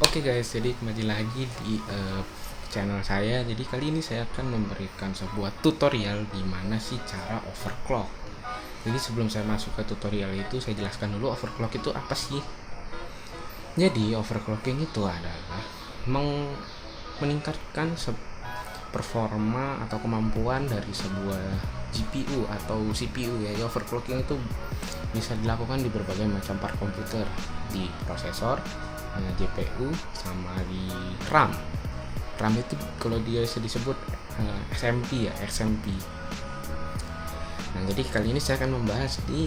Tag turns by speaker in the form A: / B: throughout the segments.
A: Oke guys, jadi kembali lagi di channel saya. Jadi kali ini saya akan memberikan sebuah tutorial gimana sih cara overclock. Jadi sebelum saya masuk ke tutorial itu, saya jelaskan dulu overclock itu apa sih. Jadi overclocking itu adalah meningkatkan performa atau kemampuan dari sebuah GPU atau CPU ya. Overclocking itu bisa dilakukan di berbagai macam part komputer, di prosesor, GPU, sama di RAM. RAM itu kalau dia disebut SMP ya, XMP. Nah, jadi kali ini saya akan membahas di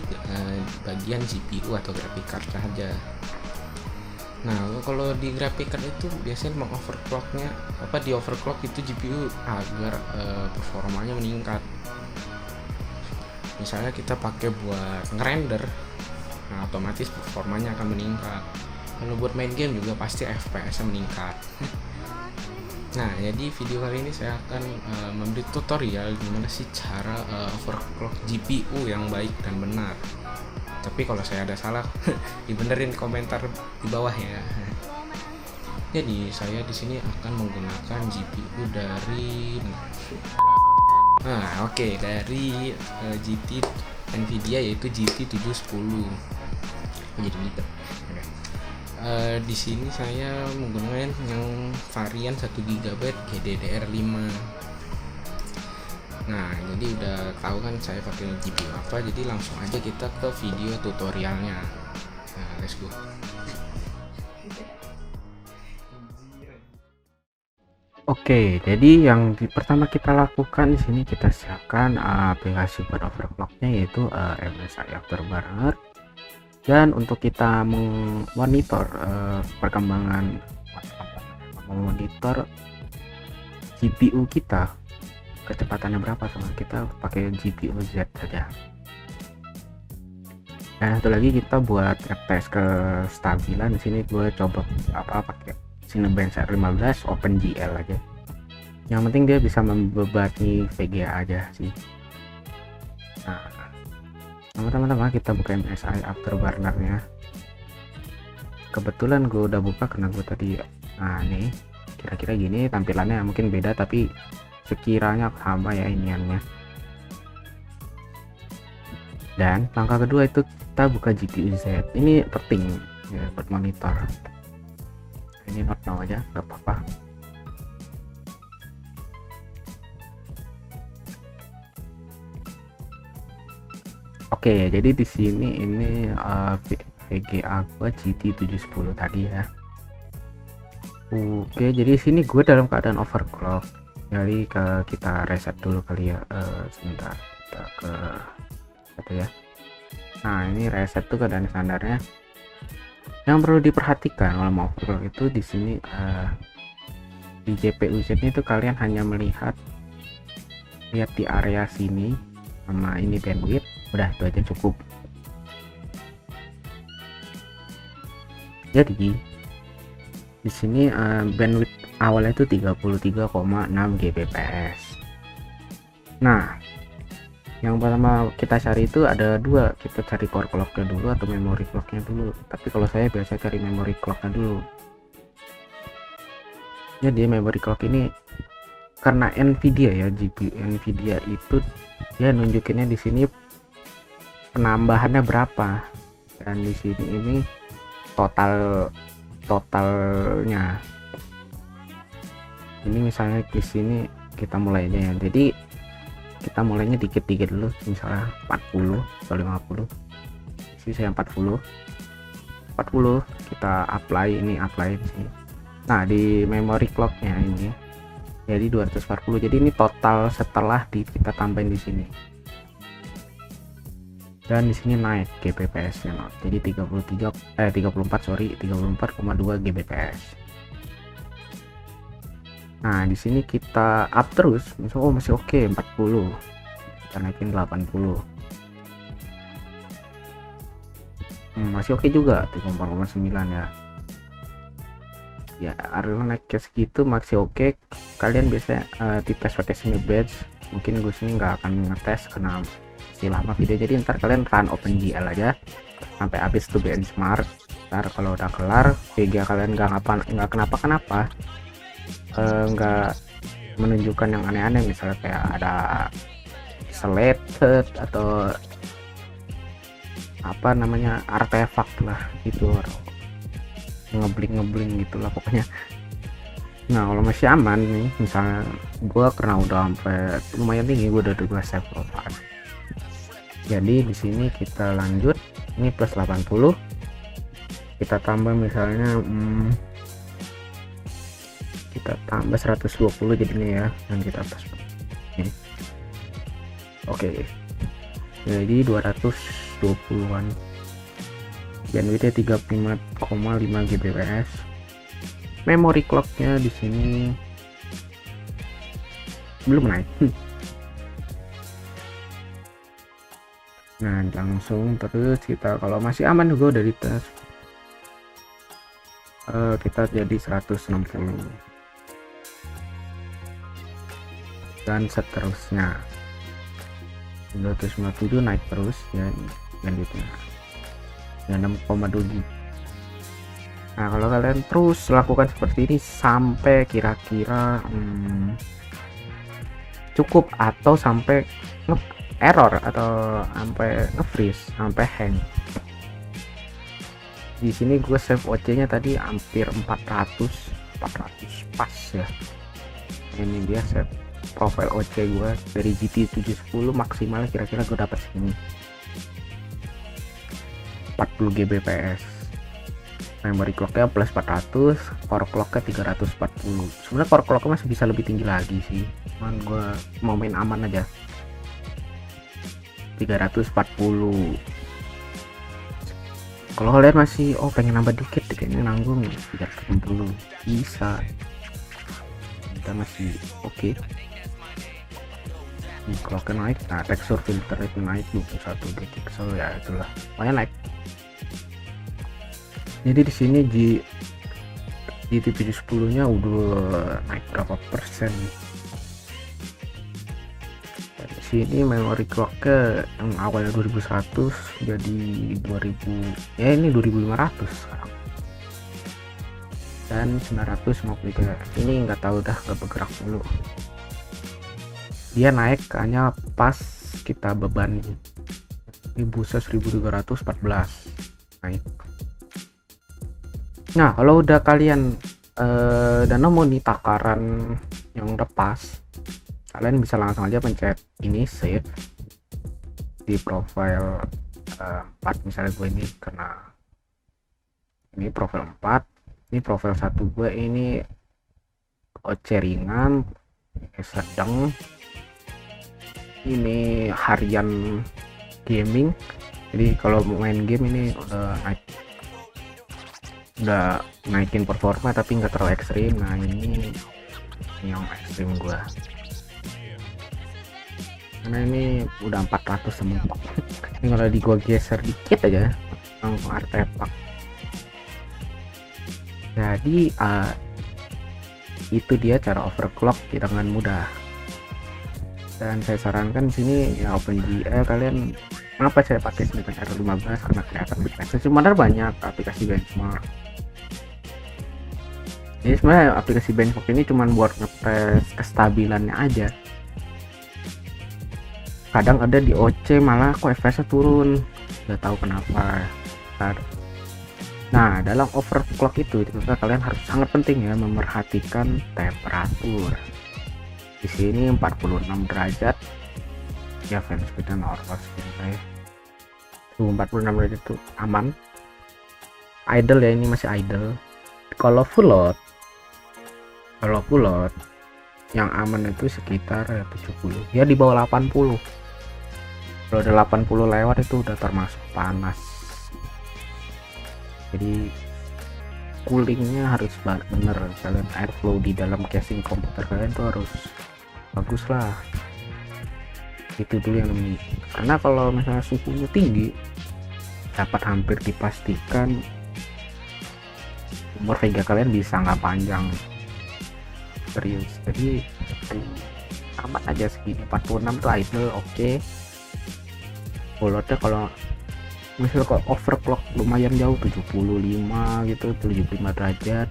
A: bagian GPU atau graphic card saja. Nah, kalau di graphic card itu biasanya mengoverclocknya di overclock itu GPU agar performanya meningkat. Misalnya kita pakai buat ngerender, nah otomatis performanya akan meningkat. Kalau buat main game juga pasti FPS-nya meningkat. Nah, jadi video kali ini saya akan memberi tutorial gimana sih cara overclock GPU yang baik dan benar. Tapi kalau saya ada salah, dibenerin komentar di bawah ya. Jadi saya di sini akan menggunakan GPU dari dari GT Nvidia, yaitu GT 710. Jadi gitu. Di sini saya menggunakan yang varian 1 GB GDDR5. Nah, jadi udah tahu kan saya pakai GPU apa, jadi langsung aja kita ke video tutorialnya. Nah, let's go.
B: Oke, jadi yang pertama kita lakukan di sini, kita siapkan aplikasi buat overclocknya, yaitu MSI Afterburner. Dan untuk kita memonitor perkembangan, memonitor GPU kita kecepatannya berapa, sama kita pakai GPU Z saja. Dan satu lagi, kita buat tes kestabilan. Di sini gue coba pakai Cinebench R15 OpenGL aja. Yang penting dia bisa membebani VGA aja sih. Nah, teman-teman, kita buka MSI Afterburner-nya. Kebetulan gue udah buka karena gue tadi, nah nih kira-kira gini tampilannya, mungkin beda tapi sekiranya sama ya iniannya. Dan langkah kedua itu kita buka GPU Z. Ini penting ya buat monitor. Ini not now aja, gak apa-apa. Oke, jadi di sini ini VGA gua GT 710 tadi ya. Oke, jadi sini gue dalam keadaan overclock. Jadi kita reset dulu kali ya. Sebentar, kita ke satu ya. Nah, ini reset tuh keadaan standarnya. Yang perlu diperhatikan kalau mau overclock itu di sini di GPU Z itu kalian hanya lihat di area sini sama ini bandwidth, udah itu aja cukup. Jadi di sini bandwidth awalnya itu 33,6 Gbps. Nah, yang pertama kita cari itu ada dua, kita cari core clocknya dulu atau memory clocknya dulu. Tapi kalau saya biasa cari memory clocknya dulu. Jadi memory clock ini karena Nvidia ya, GPU Nvidia itu dia nunjukinnya di sini penambahannya berapa, dan di sini ini totalnya. Ini misalnya di sini kita mulainya ya, jadi kita mulainya dikit-dikit dulu, misalnya 40 atau 50. Sini saya 40 kita apply di sini. Nah, di memory clocknya ini jadi 240. Jadi ini total setelah kita tambahin di sini. Dan di sini naik Gbps nya, jadi 34,2 Gbps. Nah, di sini kita up terus, misalnya masih oke 40, kita naikin 80. Masih oke juga 34,9 ya. Ya, area naik ke segitu masih oke. Kalian bisa dites pakai Cinebench. Mungkin gue sini nggak akan ngetes karena masih lama video, jadi ntar kalian run OpenGL aja. sampai habis tuh benchmark. Ntar kalau udah kelar VGA kalian nggak kenapa-kenapa, nggak menunjukkan yang aneh-aneh, misalnya kayak ada selected atau apa namanya artefak lah gitu, ngebling gitulah pokoknya. Nah kalau masih aman nih, misalnya gua karena udah sampai lumayan tinggi, gua udah 2 save profile. Jadi di sini kita lanjut, ini plus 80, kita tambah misalnya kita tambah 120 jadinya ya, dan kita plus oke. Jadi 220-an, bandwidthnya 35,5 Gbps. Memory clocknya di sini belum naik. Nah langsung terus kita, kalau masih aman juga dari tes, kita jadi 160 dan seterusnya. 297 naik terus ya bandwidthnya ya 6,2 GB. Nah kalau kalian terus lakukan seperti ini sampai kira-kira cukup, atau sampai error, atau sampai nge-freeze, sampai hang. Di sini gue save OC nya tadi hampir 400 pas ya. Ini dia save profile OC gue dari GT 710, maksimalnya kira-kira gue dapat segini, 40 Gbps. Memory clocknya plus 400, core clocknya 340. Sebenarnya core clocknya masih bisa lebih tinggi lagi sih, cuman gue mau main aman aja. 340. Kalau kalian masih pengen nambah dikit, kayaknya nanggung 360 bisa, kita masih oke. Clocknya naik, nah texture filter itu naik 21 pixel ya, itulah pokoknya naik. Jadi di sini di GT710 nya udah naik berapa persen. Di sini memory clocknya yang awalnya 2100 jadi 2000 ya, ini 2500 sekarang, dan 953. Ini nggak tahu dah, nggak bergerak dulu. Dia naik hanya pas kita beban. Ini busa 1314 naik. Nah kalau udah kalian dan nemu nih takaran yang udah pas, kalian bisa langsung aja pencet ini save di profile 4. Misalnya gue ini karena ini profile 4, ini profile 1 gue ini OC ringan, sedang, ini harian gaming. Jadi kalau main game ini udah naikin performa tapi nggak terlalu ekstrim. Nah ini yang ekstrim gua, karena ini udah 400 semua. Ini kalau di gua geser dikit aja langsung artefak. Jadi itu dia cara overclock dengan mudah. Dan saya sarankan sini ya OpenGL, kalian kenapa saya pakai Snapdragon R15 karena kelihatan sebenarnya banyak aplikasi benchmark. Jadi sebenarnya aplikasi benchmark ini cuma buat ngetes kestabilannya aja. Kadang ada di OC malah kok FPS-nya turun, nggak tahu kenapa. Nah dalam overclock itu kalian harus sangat penting ya memerhatikan temperatur. Di sini 46 derajat ya, fan speednya normal sebenarnya. 46 derajat itu aman. Idle ya, ini masih idle. Kalau full load yang aman itu sekitar 70 ya, di bawah 80. Kalau udah 80 lewat itu udah termasuk panas. Jadi coolingnya harus bener, kalian airflow di dalam casing komputer kalian tuh harus bagus lah. Itu dulu yang ini, karena kalau misalnya suhunya tinggi dapat hampir dipastikan umur VGA kalian bisa nggak panjang, serius. Jadi aman aja segini, 46 tuh idle oke. Full loadnya kalau misal kok overclock lumayan jauh 75 gitu, 75 derajat.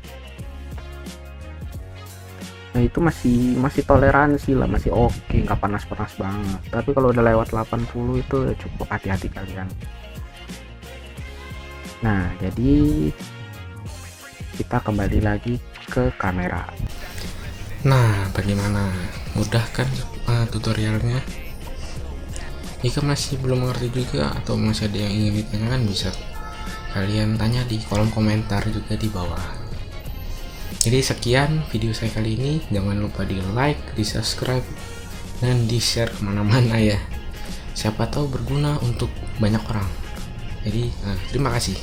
B: Nah itu masih toleransi lah, masih oke, nggak panas-panas banget. Tapi kalau udah lewat 80 itu ya cukup hati-hati kalian. Nah jadi kita kembali lagi ke kamera.
A: Nah, bagaimana? Mudah kan tutorialnya? Jika masih belum mengerti juga atau masih ada yang ingin ditanyakan, bisa kalian tanya di kolom komentar juga di bawah. Jadi sekian video saya kali ini. Jangan lupa di like, di subscribe, dan di share kemana-mana ya. Siapa tahu berguna untuk banyak orang. Jadi terima kasih.